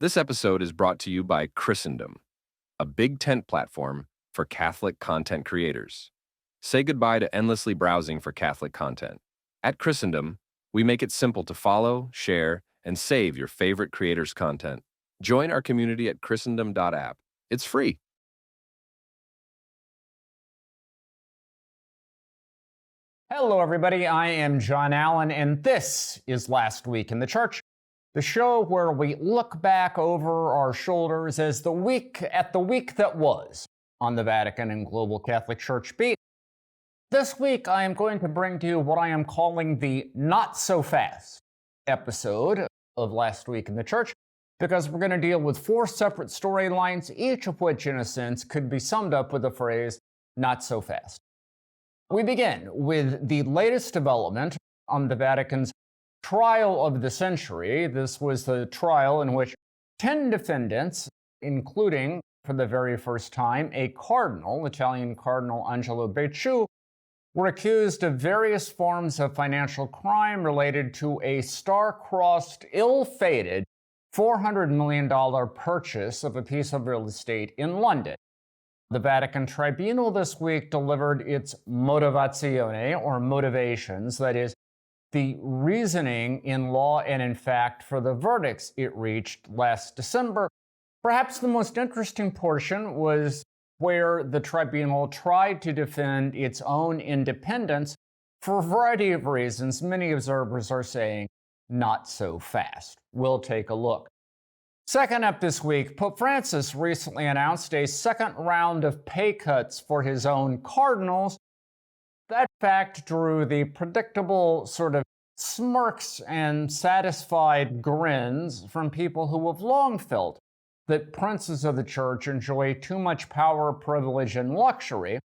This episode is brought to you by Christendom, a big tent platform for Catholic content creators. Say goodbye to endlessly browsing for Catholic content. At Christendom, we make it simple to follow, share, and save your favorite creators' content. Join our community at christendom.app. It's free. Hello, everybody. I am John Allen, and this is Last Week in the Church, the show where we look back over our shoulders at the week that was on the Vatican and Global Catholic Church beat. This week, I am going to bring to you what I am calling the not-so-fast episode of Last Week in the Church, because we're going to deal with 4 separate storylines, each of which, in a sense, could be summed up with the phrase, not so fast. We begin with the latest development on the Vatican's trial of the century. This was the trial in which 10 defendants, including, for the very first time, a cardinal, Italian Cardinal Angelo Becciu, were accused of various forms of financial crime related to a star-crossed, ill-fated $400 million purchase of a piece of real estate in London. The Vatican Tribunal this week delivered its motivazione, or motivations, that is, the reasoning in law and in fact for the verdicts it reached last December. Perhaps the most interesting portion was where the tribunal tried to defend its own independence for a variety of reasons. Many observers are saying, not so fast. We'll take a look. Second up this week, Pope Francis recently announced a second round of pay cuts for his own cardinals. That fact drew the predictable sort of smirks and satisfied grins from people who have long felt that princes of the church enjoy too much power, privilege, and luxury.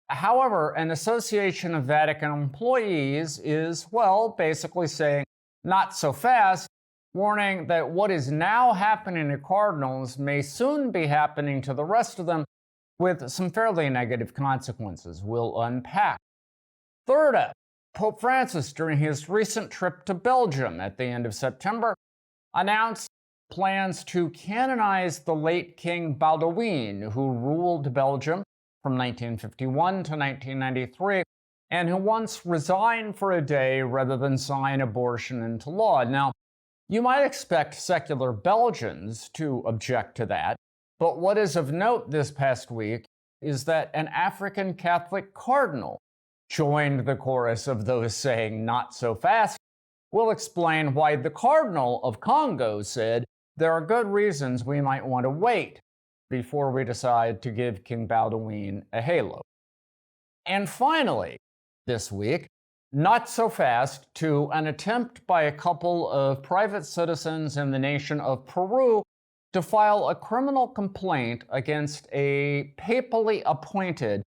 However, an association of Vatican employees is, well, basically saying, not so fast, warning that what is now happening to cardinals may soon be happening to the rest of them with some fairly negative consequences. We'll unpack. Third up, Pope Francis, during his recent trip to Belgium at the end of September, announced plans to canonize the late King Baldwin, who ruled Belgium from 1951 to 1993, and who once resigned for a day rather than sign abortion into law. Now, you might expect secular Belgians to object to that, but what is of note this past week is that an African Catholic cardinal joined the chorus of those saying not so fast. We'll explain why the Cardinal of Congo said there are good reasons we might want to wait before we decide to give King Baldwin a halo. And finally, this week, not so fast to an attempt by a couple of private citizens in the nation of Peru to file a criminal complaint against a papally appointed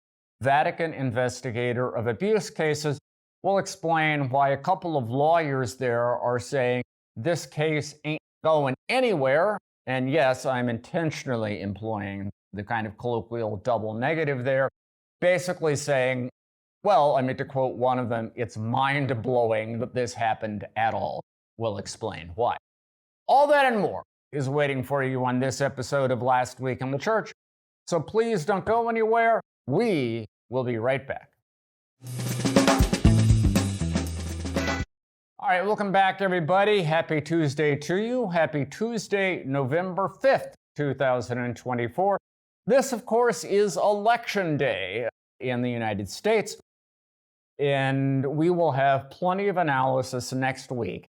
Vatican investigator of abuse cases. We'll explain why a couple of lawyers there are saying this case ain't going anywhere. And yes, I'm intentionally employing the kind of colloquial double negative there, basically saying, well, I mean, to quote one of them, it's mind-blowing that this happened at all. We'll explain why. All that and more is waiting for you on this episode of Last Week in the Church. So please don't go anywhere. We will be right back. All right, welcome back, everybody. Happy Tuesday to you. Happy Tuesday, November 5th, 2024. This, of course, is Election Day in the United States, and we will have plenty of analysis next week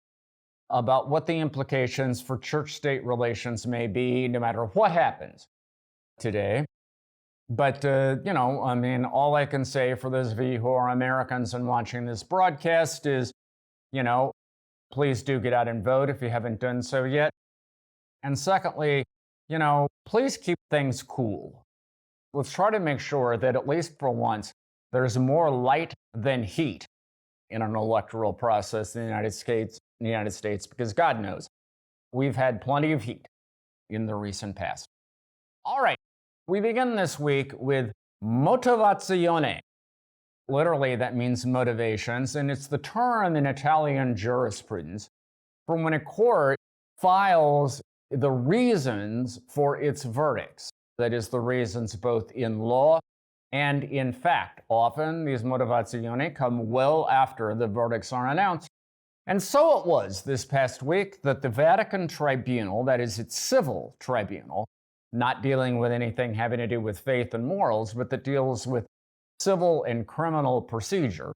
about what the implications for church-state relations may be, no matter what happens today. But, I mean, all I can say for those of you who are Americans and watching this broadcast is, please do get out and vote if you haven't done so yet. And secondly, please keep things cool. Let's try to make sure that at least for once, there's more light than heat in an electoral process in the United States, because God knows, we've had plenty of heat in the recent past. All right. We begin this week with motivazione. Literally, that means motivations, and it's the term in Italian jurisprudence for when a court files the reasons for its verdicts. That is, the reasons both in law and in fact. Often these motivazioni come well after the verdicts are announced. And so it was this past week that the Vatican tribunal, that is its civil tribunal, not dealing with anything having to do with faith and morals, but that deals with civil and criminal procedure,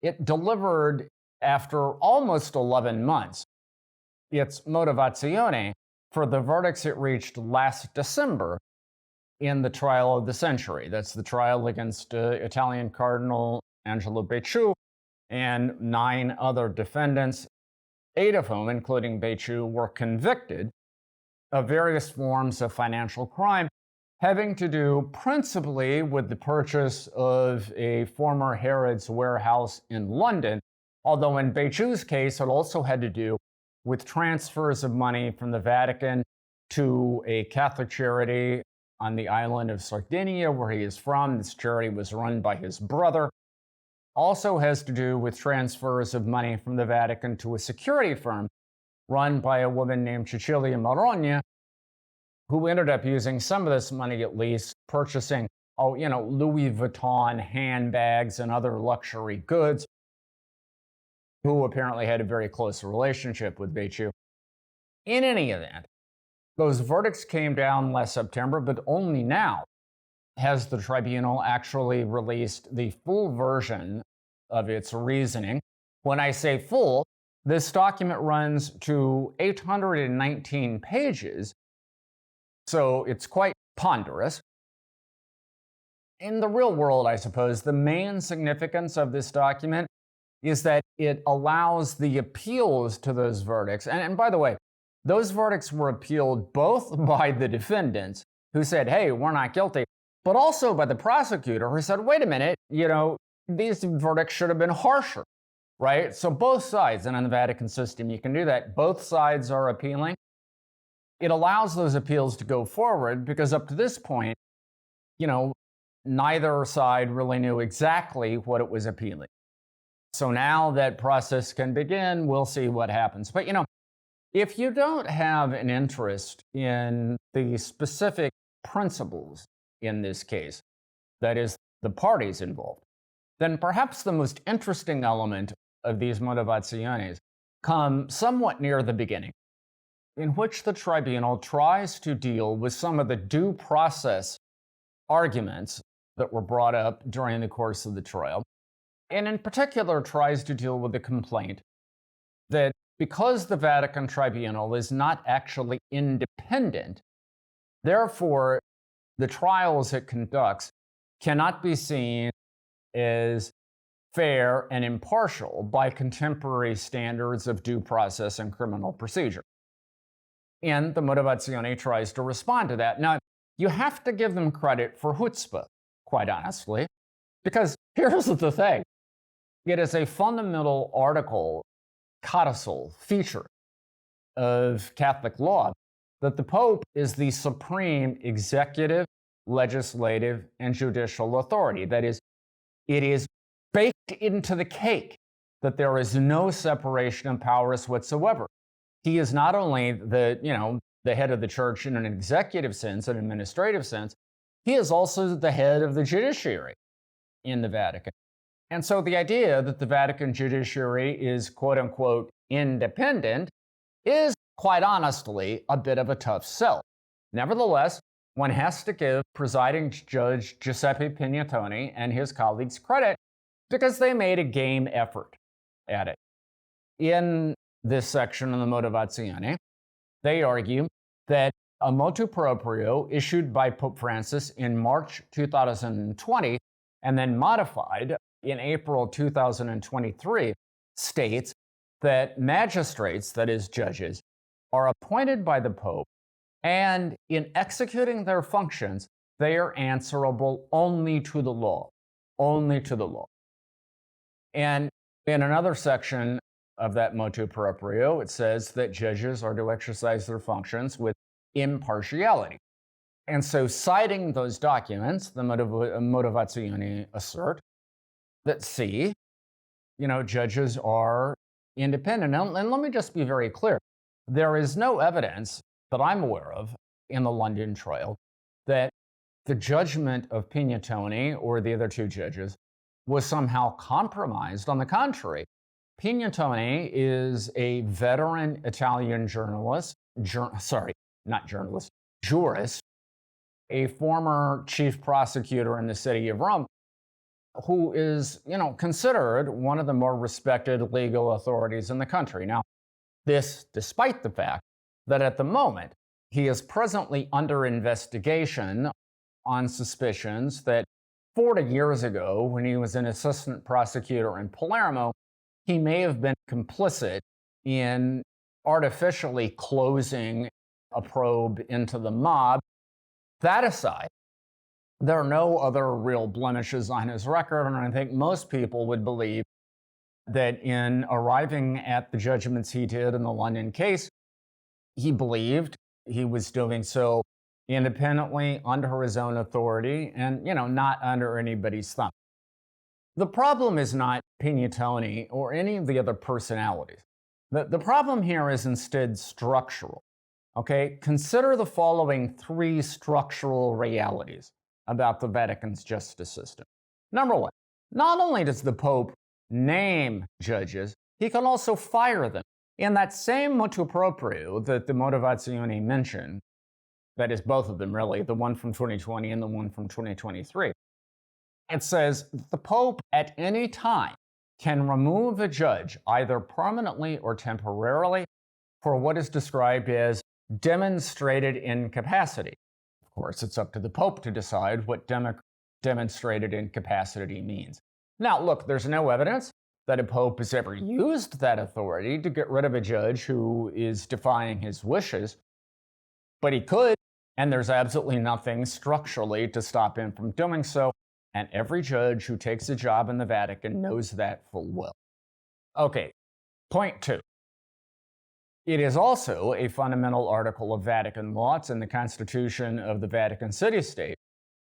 it delivered, after almost 11 months, its motivazione for the verdicts it reached last December in the trial of the century. That's the trial against Italian Cardinal Angelo Becciu and 9 other defendants, 8 of whom, including Becciu, were convicted of various forms of financial crime having to do principally with the purchase of a former Harrods warehouse in London, although in Becciu's case it also had to do with transfers of money from the Vatican to a Catholic charity on the island of Sardinia, where he is from. This charity was run by his brother. Also has to do with transfers of money from the Vatican to a security firm run by a woman named Cecilia Marogna, who ended up using some of this money at least, purchasing, Louis Vuitton handbags and other luxury goods, who apparently had a very close relationship with Becciu. In any event, those verdicts came down last September, but only now has the tribunal actually released the full version of its reasoning. When I say full, this document runs to 819 pages, so it's quite ponderous. In the real world, I suppose, the main significance of this document is that it allows the appeals to those verdicts. And by the way, those verdicts were appealed both by the defendants, who said, hey, we're not guilty, but also by the prosecutor, who said, wait a minute, these verdicts should have been harsher, right? So both sides, and in the Vatican system, you can do that. Both sides are appealing. It allows those appeals to go forward because up to this point, neither side really knew exactly what it was appealing. So now that process can begin, we'll see what happens. But if you don't have an interest in the specific principles in this case, that is, the parties involved, then perhaps the most interesting element of these motivazioni come somewhat near the beginning, in which the tribunal tries to deal with some of the due process arguments that were brought up during the course of the trial, and in particular tries to deal with the complaint that because the Vatican tribunal is not actually independent, therefore the trials it conducts cannot be seen as fair and impartial by contemporary standards of due process and criminal procedure. And the motivazione tries to respond to that. Now, you have to give them credit for chutzpah, quite honestly, because here's the thing. It is a fundamental article, codicil feature of Catholic law that the Pope is the supreme executive, legislative, and judicial authority. That is, it is baked into the cake that there is no separation of powers whatsoever. He is not only the head of the church in an executive sense, an administrative sense, he is also the head of the judiciary in the Vatican. And so the idea that the Vatican judiciary is quote unquote independent is quite honestly a bit of a tough sell. Nevertheless, one has to give presiding Judge Giuseppe Pignatoni and his colleagues credit because they made a game effort at it. In this section of the motivazione, they argue that a motu proprio issued by Pope Francis in March 2020 and then modified in April 2023 states that magistrates, that is judges, are appointed by the Pope, and in executing their functions, they are answerable only to the law, only to the law. And in another section of that motu proprio, it says that judges are to exercise their functions with impartiality. And so, citing those documents, the motivazioni assert that judges are independent. And let me just be very clear. There is no evidence that I'm aware of in the London trial that the judgment of Pignatoni or the other two judges was somehow compromised. On the contrary, Pignatoni is a veteran Italian jurist, a former chief prosecutor in the city of Rome, who is, considered one of the more respected legal authorities in the country. Now, this despite the fact that at the moment he is presently under investigation on suspicions that 40 years ago, when he was an assistant prosecutor in Palermo, he may have been complicit in artificially closing a probe into the mob. That aside, there are no other real blemishes on his record, and I think most people would believe that in arriving at the judgments he did in the London case, he believed he was doing so independently, under his own authority, and, not under anybody's thumb. The problem is not Pignatoni or any of the other personalities. The problem here is instead structural. Okay, consider the following three structural realities about the Vatican's justice system. Number one, not only does the Pope name judges, he can also fire them. In that same motu proprio that the Motivazione mentioned, that is both of them really, the one from 2020 and the one from 2023, it says the Pope at any time can remove a judge either permanently or temporarily for what is described as demonstrated incapacity. Of course, it's up to the Pope to decide what demonstrated incapacity means. Now, look, there's no evidence that a Pope has ever used that authority to get rid of a judge who is defying his wishes, but he could, and there's absolutely nothing structurally to stop him from doing so, and every judge who takes a job in the Vatican knows that full well. Okay, point two. It is also a fundamental article of Vatican law, it's in the Constitution of the Vatican City-State,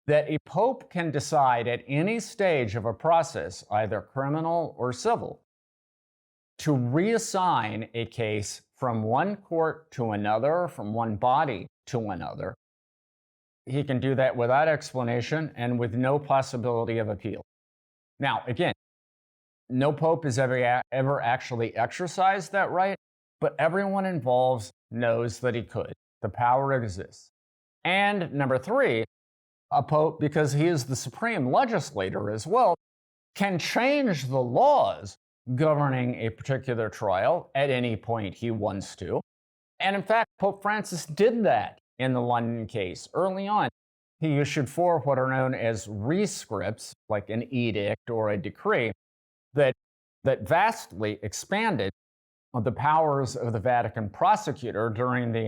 that a Pope can decide at any stage of a process, either criminal or civil, to reassign a case from one court to another, from one body to another. He can do that without explanation and with no possibility of appeal. Now, again, no Pope has ever actually exercised that right, but everyone involved knows that he could. The power exists. And number three, a Pope, because he is the supreme legislator as well, can change the laws governing a particular trial at any point he wants to. And in fact, Pope Francis did that in the London case. Early on, he issued four what are known as rescripts, like an edict or a decree, that vastly expanded the powers of the Vatican prosecutor during the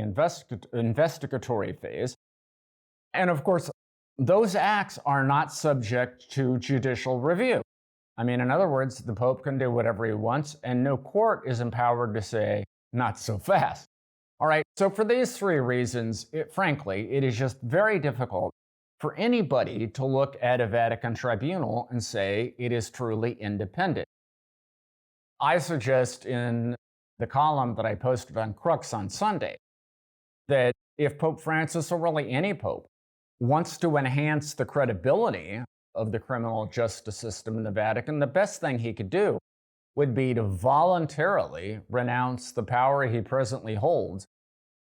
investigatory phase. And of course, those acts are not subject to judicial review. I mean, in other words, the Pope can do whatever he wants, and no court is empowered to say, not so fast. All right, so for these three reasons, frankly, it is just very difficult for anybody to look at a Vatican tribunal and say it is truly independent. I suggest in the column that I posted on Crux on Sunday that if Pope Francis, or really any Pope, wants to enhance the credibility of the criminal justice system in the Vatican, the best thing he could do would be to voluntarily renounce the power he presently holds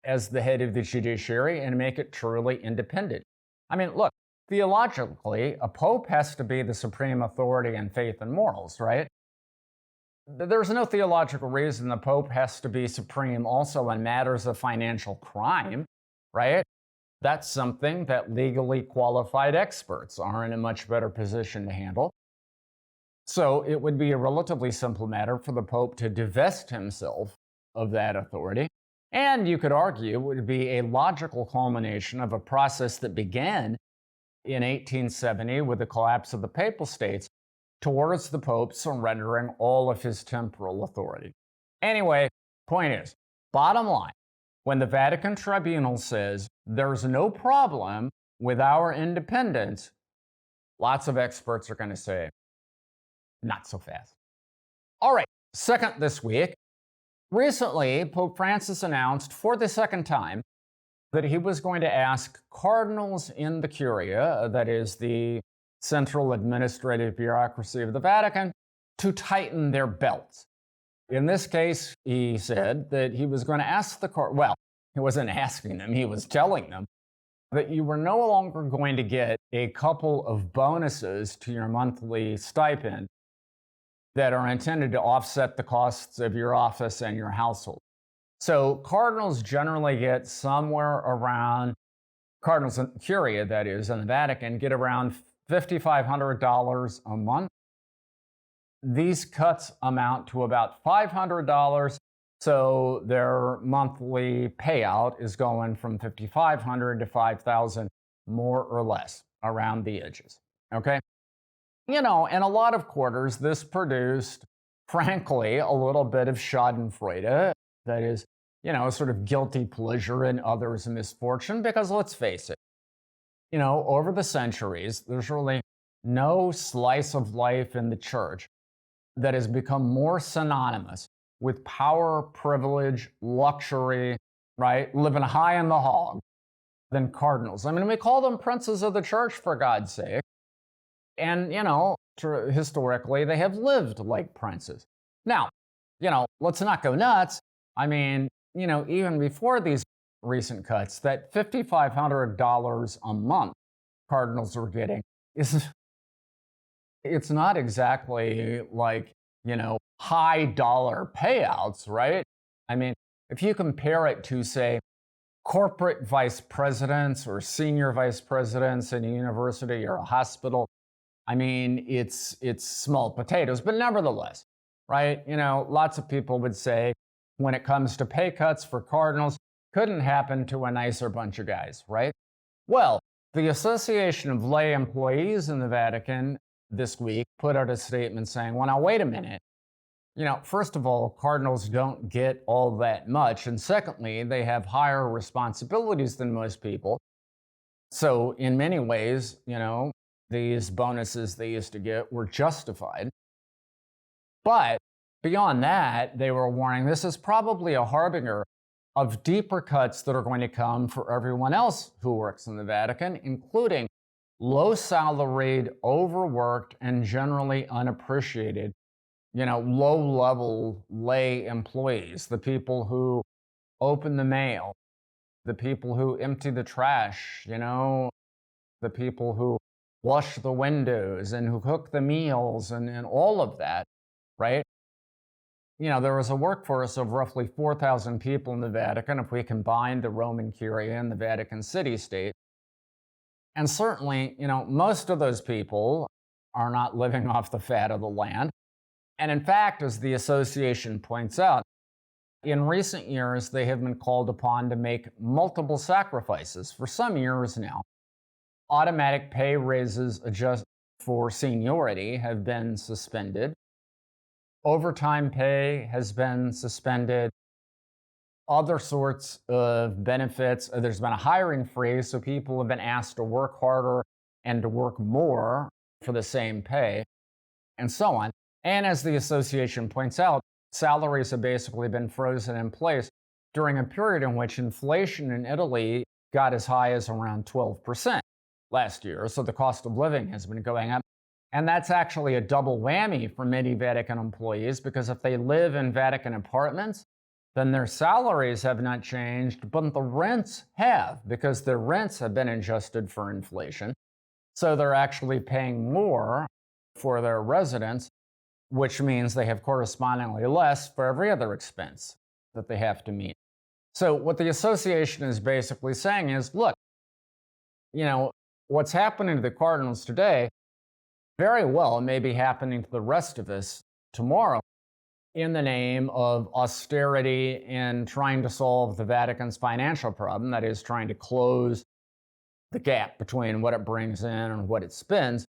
as the head of the judiciary and make it truly independent. I mean, look, theologically, a Pope has to be the supreme authority in faith and morals, right? There's no theological reason the Pope has to be supreme also in matters of financial crime, right? That's something that legally qualified experts are in a much better position to handle. So it would be a relatively simple matter for the Pope to divest himself of that authority. And you could argue it would be a logical culmination of a process that began in 1870 with the collapse of the Papal States towards the Pope surrendering all of his temporal authority. Anyway, point is, bottom line, when the Vatican Tribunal says there's no problem with our independence, lots of experts are going to say, not so fast. All right, second this week, recently Pope Francis announced for the second time that he was going to ask cardinals in the Curia, that is the central administrative bureaucracy of the Vatican, to tighten their belts. In this case, he said that he was going to ask well, he wasn't asking them, he was telling them that you were no longer going to get a couple of bonuses to your monthly stipend that are intended to offset the costs of your office and your household. So cardinals generally get somewhere around, cardinals in Curia, that is, in the Vatican, get around $5,500 a month. These cuts amount to about $500, so their monthly payout is going from $5,500 to $5,000, more or less, around the edges, okay? You know, in a lot of quarters, this produced, frankly, a little bit of schadenfreude, that is, you know, sort of guilty pleasure in others' misfortune, because let's face it, you know, over the centuries, there's really no slice of life in the church that has become more synonymous with power, privilege, luxury, right? Living high in the hog than cardinals. I mean, we call them princes of the church, for God's sake. And, you know, historically, they have lived like princes. Now, you know, let's not go nuts. I mean, you know, even before these recent cuts, that $5,500 a month cardinals were getting it's not exactly like, you know, high dollar payouts, right? I mean, if you compare it to, say, corporate vice presidents or senior vice presidents in a university or a hospital, I mean, it's small potatoes, but nevertheless, right? You know, lots of people would say when it comes to pay cuts for cardinals, couldn't happen to a nicer bunch of guys, right? Well, the Association of Lay Employees in the Vatican this week put out a statement saying, well, now, wait a minute. You know, first of all, cardinals don't get all that much. And secondly, they have higher responsibilities than most people. So in many ways, you know, these bonuses they used to get were justified. But beyond that, they were warning this is probably a harbinger of deeper cuts that are going to come for everyone else who works in the Vatican, including low-salaried, overworked, and generally unappreciated, you know, low-level lay employees, the people who open the mail, the people who empty the trash, you know, the people who wash the windows and who cook the meals and all of that, right? You know, there was a workforce of roughly 4,000 people in the Vatican if we combine the Roman Curia and the Vatican city-state. And certainly, you know, most of those people are not living off the fat of the land. And in fact, as the association points out, in recent years, they have been called upon to make multiple sacrifices for some years now. Automatic pay raises adjust for seniority have been suspended. Overtime pay has been suspended. Other sorts of benefits, there's been a hiring freeze, so people have been asked to work harder and to work more for the same pay, and so on. And as the association points out, salaries have basically been frozen in place during a period in which inflation in Italy got as high as around 12% last year. So the cost of living has been going up. And that's actually a double whammy for many Vatican employees, because if they live in Vatican apartments, then their salaries have not changed, but the rents have, because their rents have been adjusted for inflation. So they're actually paying more for their residence, which means they have correspondingly less for every other expense that they have to meet. So what the association is basically saying is, look, you know, what's happening to the cardinals today very well may be happening to the rest of us tomorrow, in the name of austerity and trying to solve the Vatican's financial problem, that is, trying to close the gap between what it brings in and what it spends.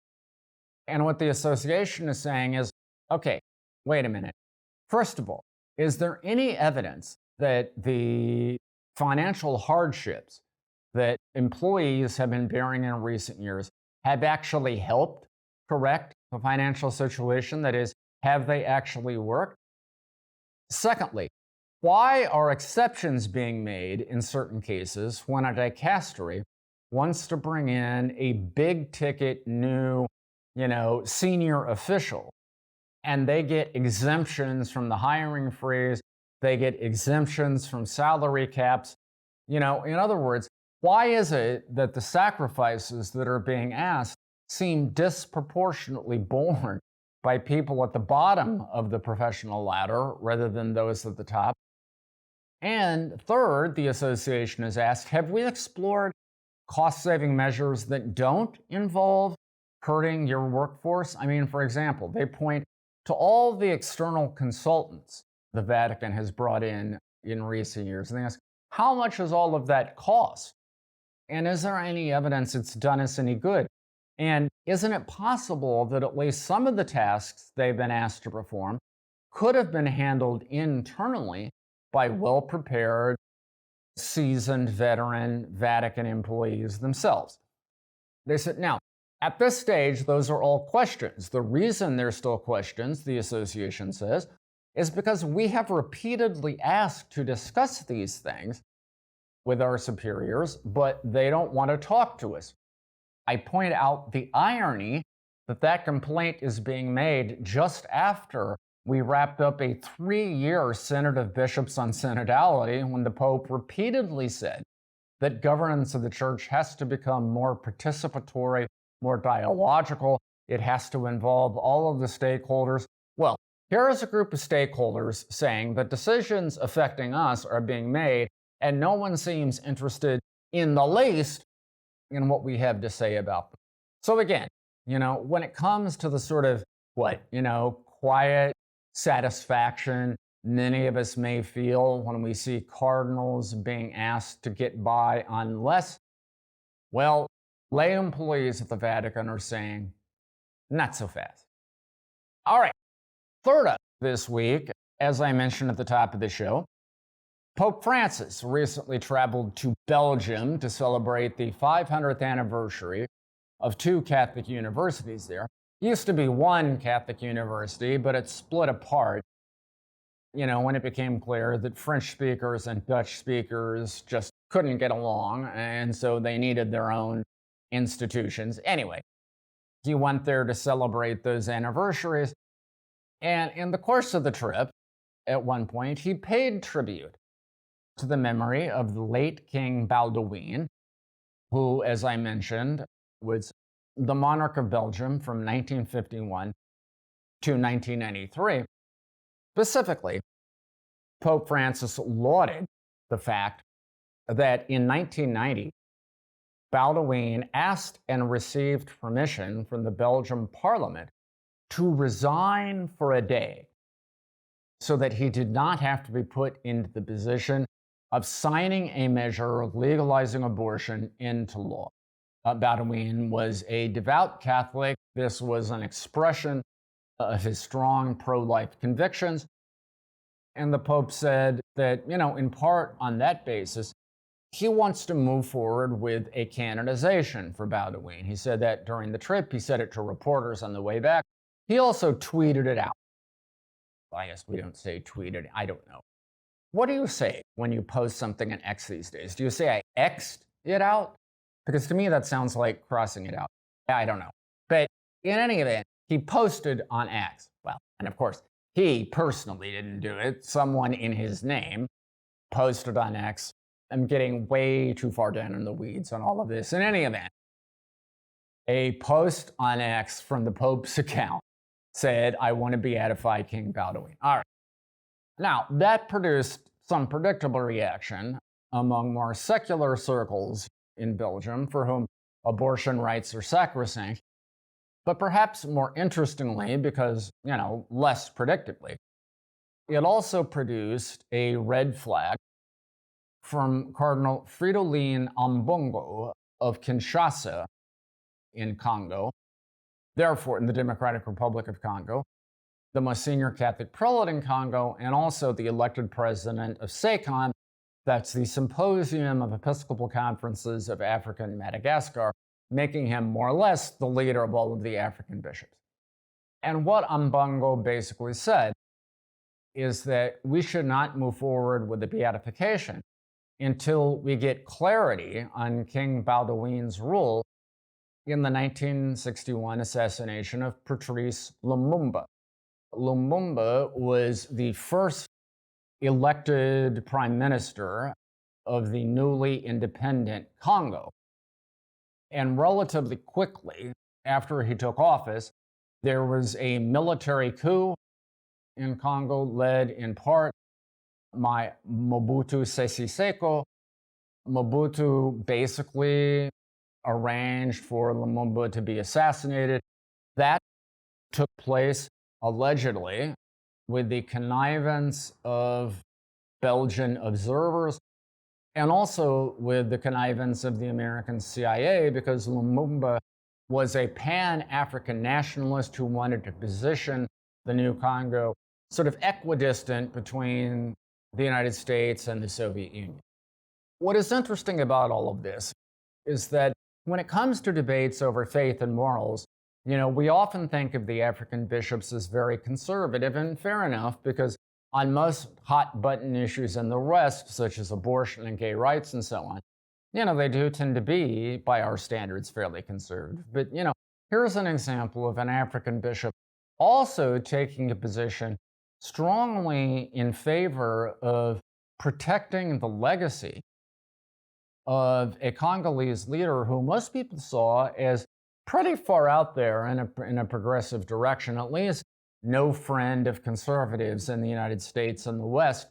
And what the association is saying is, okay, wait a minute. First of all, is there any evidence that the financial hardships that employees have been bearing in recent years have actually helped correct the financial situation? That is, have they actually worked? Secondly, Why are exceptions being made in certain cases when a dicastery wants to bring in a big ticket new, senior official, and they get exemptions from the hiring freeze, they get exemptions from salary caps? In other words, why is it that the sacrifices that are being asked seem disproportionately borne by people at the bottom of the professional ladder rather than those at the top? And third, the association has asked, have we explored cost-saving measures that don't involve hurting your workforce? I mean, for example, they point to all the external consultants the Vatican has brought in recent years, and they ask, how much does all of that cost? And is there any evidence it's done us any good? And isn't it possible that at least some of the tasks they've been asked to perform could have been handled internally by well-prepared, seasoned, veteran Vatican employees themselves? They said, now, at this stage, those are all questions. The reason they're still questions, the association says, is because we have repeatedly asked to discuss these things with our superiors, but they don't want to talk to us. I point out the irony that complaint is being made just after we wrapped up a 3-year Synod of Bishops on Synodality, when the Pope repeatedly said that governance of the Church has to become more participatory, more dialogical. It has to involve all of the stakeholders. Well, here is a group of stakeholders saying that decisions affecting us are being made, and no one seems interested in the least in what we have to say about them. So again, when it comes to the sort of quiet satisfaction many of us may feel when we see cardinals being asked to get by on less, well, lay employees at the Vatican are saying, not so fast. All right, third up this week, as I mentioned at the top of the show, Pope Francis recently traveled to Belgium to celebrate the 500th anniversary of 2 Catholic universities there. It used to be one Catholic university, but it split apart, when it became clear that French speakers and Dutch speakers just couldn't get along, and so they needed their own institutions. Anyway, he went there to celebrate those anniversaries, and in the course of the trip, at one point, he paid tribute to the memory of the late King Balduin, who, as I mentioned, was the monarch of Belgium from 1951 to 1993. Specifically, Pope Francis lauded the fact that in 1990, Balduin asked and received permission from the Belgian parliament to resign for a day so that he did not have to be put into the position of signing a measure legalizing abortion into law. Balduin was a devout Catholic. This was an expression of his strong pro-life convictions. And the Pope said that, in part on that basis, he wants to move forward with a canonization for Balduin. He said that during the trip. He said it to reporters on the way back. He also tweeted it out. I guess we don't say tweeted. I don't know. What do you say when you post something in X these days? Do you say I X'd it out? Because to me, that sounds like crossing it out. I don't know. But in any event, he posted on X. Well, and of course, he personally didn't do it. Someone in his name posted on X. I'm getting way too far down in the weeds on all of this. In any event, a post on X from the Pope's account said, I want to beatify King Balduin. All right. Now, that produced some predictable reaction among more secular circles in Belgium, for whom abortion rights are sacrosanct. But perhaps more interestingly, because, less predictably, it also produced a red flag from Cardinal Fridolin Ambongo of Kinshasa in Congo, therefore in the Democratic Republic of Congo, the most senior Catholic prelate in Congo, and also the elected president of SECON, that's the Symposium of Episcopal Conferences of Africa and Madagascar, making him more or less the leader of all of the African bishops. And what Ambongo basically said is that we should not move forward with the beatification until we get clarity on King Baudouin's rule in the 1961 assassination of Patrice Lumumba. Lumumba was the first elected prime minister of the newly independent Congo. And relatively quickly after he took office, there was a military coup in Congo led in part by Mobutu Sese Seko. Mobutu basically arranged for Lumumba to be assassinated. That took place allegedly with the connivance of Belgian observers and also with the connivance of the American CIA, because Lumumba was a pan-African nationalist who wanted to position the new Congo sort of equidistant between the United States and the Soviet Union. What is interesting about all of this is that when it comes to debates over faith and morals, we often think of the African bishops as very conservative, and fair enough, because on most hot button issues in the West, such as abortion and gay rights and so on, they do tend to be, by our standards, fairly conservative. But, here's an example of an African bishop also taking a position strongly in favor of protecting the legacy of a Congolese leader who most people saw as pretty far out there in a progressive direction, at least no friend of conservatives in the United States and the West.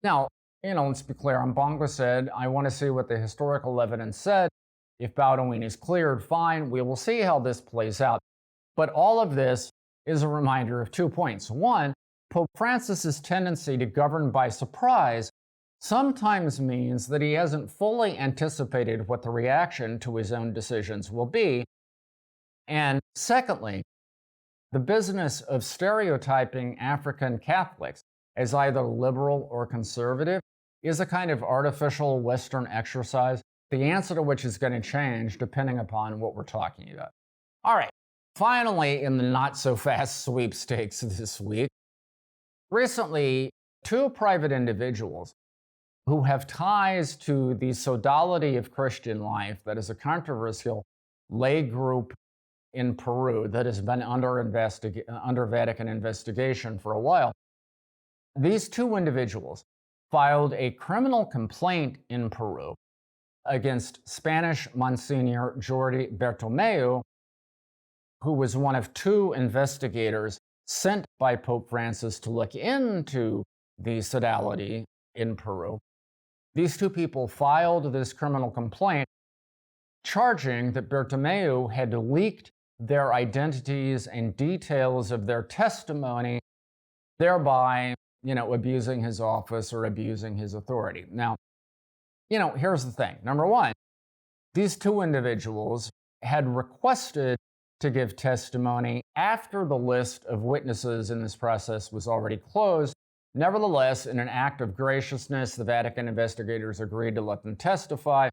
Now, let's be clear. Mbongo said, I want to see what the historical evidence said. If Baudouin is cleared, fine. We will see how this plays out. But all of this is a reminder of 2 points. One, Pope Francis's tendency to govern by surprise sometimes means that he hasn't fully anticipated what the reaction to his own decisions will be. And secondly, the business of stereotyping African Catholics as either liberal or conservative is a kind of artificial Western exercise, the answer to which is going to change depending upon what we're talking about. All right, finally, in the not-so-fast sweepstakes this week, recently, 2 private individuals who have ties to the sodality of Christian life, that is a controversial lay group in Peru that has been under Vatican investigation for a while. These 2 individuals filed a criminal complaint in Peru against Spanish Monsignor Jordi Bertomeu, who was one of 2 investigators sent by Pope Francis to look into the sodality in Peru. These 2 people filed this criminal complaint charging that Bertomeu had leaked their identities and details of their testimony, thereby, abusing his office or abusing his authority. Now, here's the thing. Number one, these 2 individuals had requested to give testimony after the list of witnesses in this process was already closed. Nevertheless, in an act of graciousness, the Vatican investigators agreed to let them testify.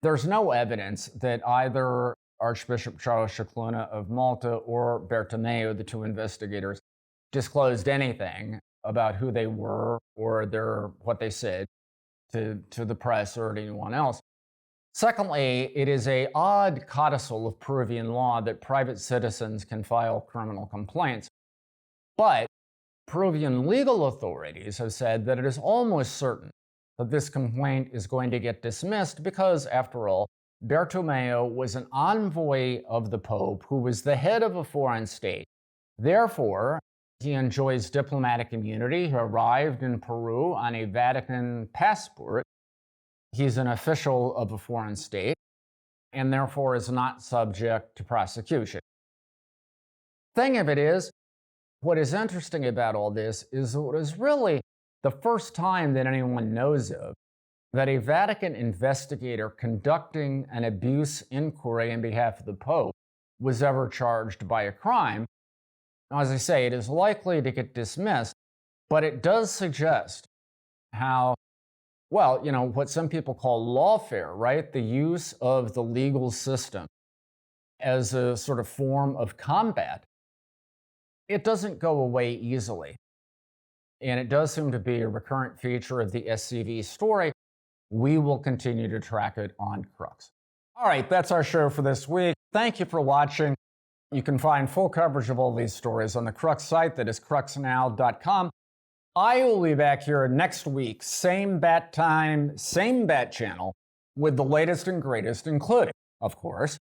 There's no evidence that either Archbishop Charles Scicluna of Malta or Bertomeu, the 2 investigators, disclosed anything about who they were or what they said to the press or to anyone else. Secondly, it is an odd codicil of Peruvian law that private citizens can file criminal complaints. But Peruvian legal authorities have said that it is almost certain that this complaint is going to get dismissed because, after all, Bertomeu was an envoy of the Pope who was the head of a foreign state. Therefore, he enjoys diplomatic immunity. He arrived in Peru on a Vatican passport. He's an official of a foreign state and therefore is not subject to prosecution. Thing of it is, what is interesting about all this is it was really the first time that anyone knows of that a Vatican investigator conducting an abuse inquiry on behalf of the Pope was ever charged by a crime. Now, as I say, it is likely to get dismissed, but it does suggest how, what some people call lawfare, right? The use of the legal system as a sort of form of combat it doesn't go away easily. And it does seem to be a recurrent feature of the SCV story. We will continue to track it on Crux. All right, that's our show for this week. Thank you for watching. You can find full coverage of all these stories on the Crux site, that is cruxnow.com. I will be back here next week, same bat time, same bat channel, with the latest and greatest, including, of course,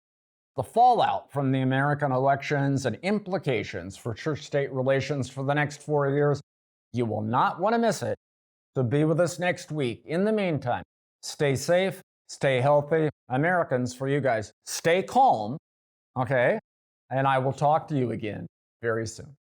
the fallout from the American elections and implications for church-state relations for the next 4 years. You will not want to miss it. So be with us next week. In the meantime, stay safe, stay healthy. Americans, for you guys, stay calm, okay? And I will talk to you again very soon.